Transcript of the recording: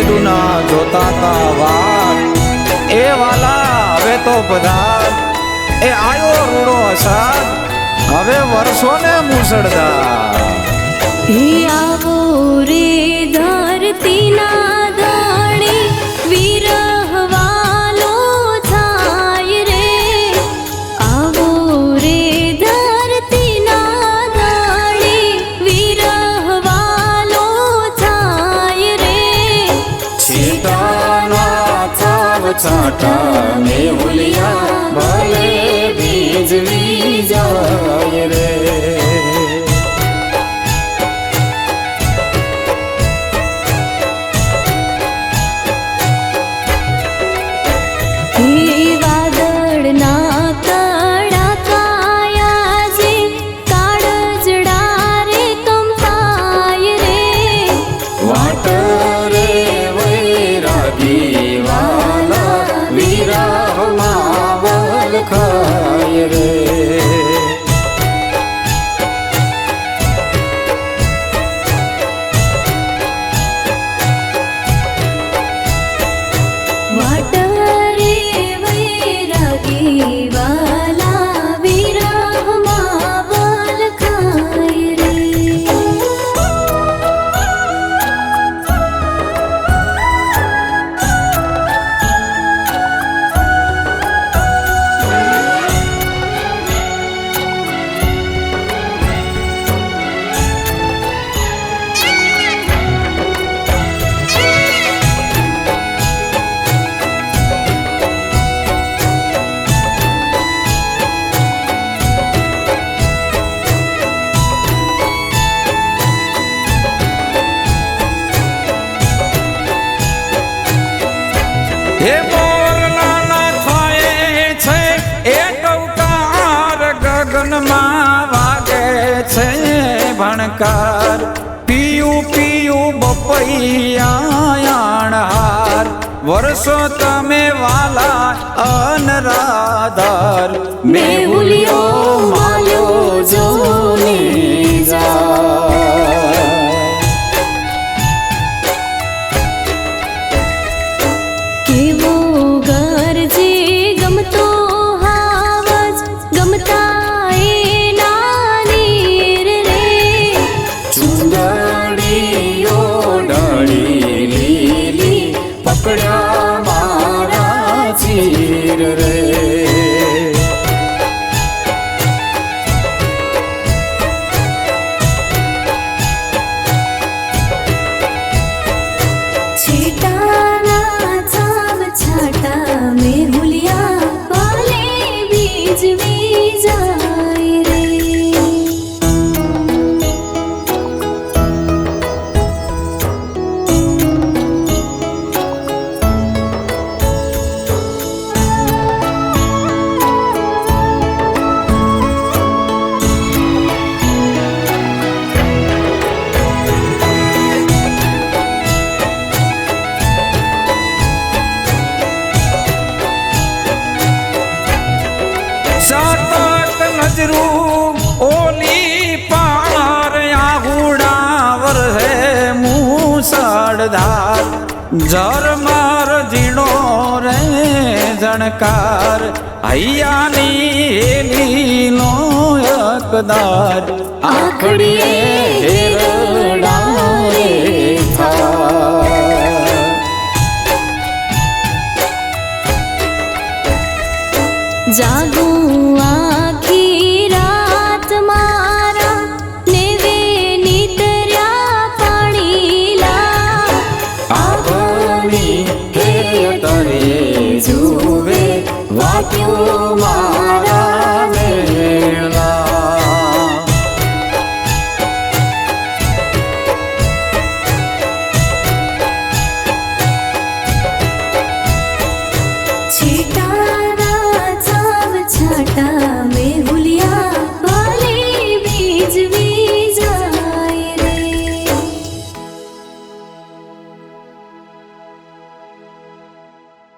વેદુના જોતા તા વાત એ વાલા હવે તો બધા એ આયો રૂડો અસાદ હવે વર્ષોને મુસળદા આવો રે ધરતીના દાણી વિરહવાલો થાય રે આવો રે ધરતીના દાણી વિરહવાલો થાય રે સીતાના થાવ છાટા ને હુલિયા ભલે બીજવી જાય રે ખાય રે વાટ રે વૈરાગી વાલા વિરહમાં વલ ખાય રે હે મોરલા ના થાય છે એ ટૌકાર ગગનમાં વાગે છે ભણકાર પિયું પિયું બપૈયાણહાર વર્ષો તમે વાલા અનરાધાર મેહુલિયો માલ્યો જોની જા કેવો ગરજે ગમતો હાવજ ગમતા એ નાનીર રે ચુંદડીઓ ડાળી લીલી પકડ્યા મારા ચીર રે છીટાના છાવ છાટા મેહુલિયા પાલે બીજવી જાય રે સાતક નજરું ઓલી પાર આહુડાવર હે મૂસળધાર ઝરમર ઝીણો રે જણકાર હૈયાની હેલીનો એકદાર આખડીએ હેરડા રે થા જાગું આખી રાત મારા નેવે નીતર્યા પાણીલા આગની હે તરે જુએ વાક્યો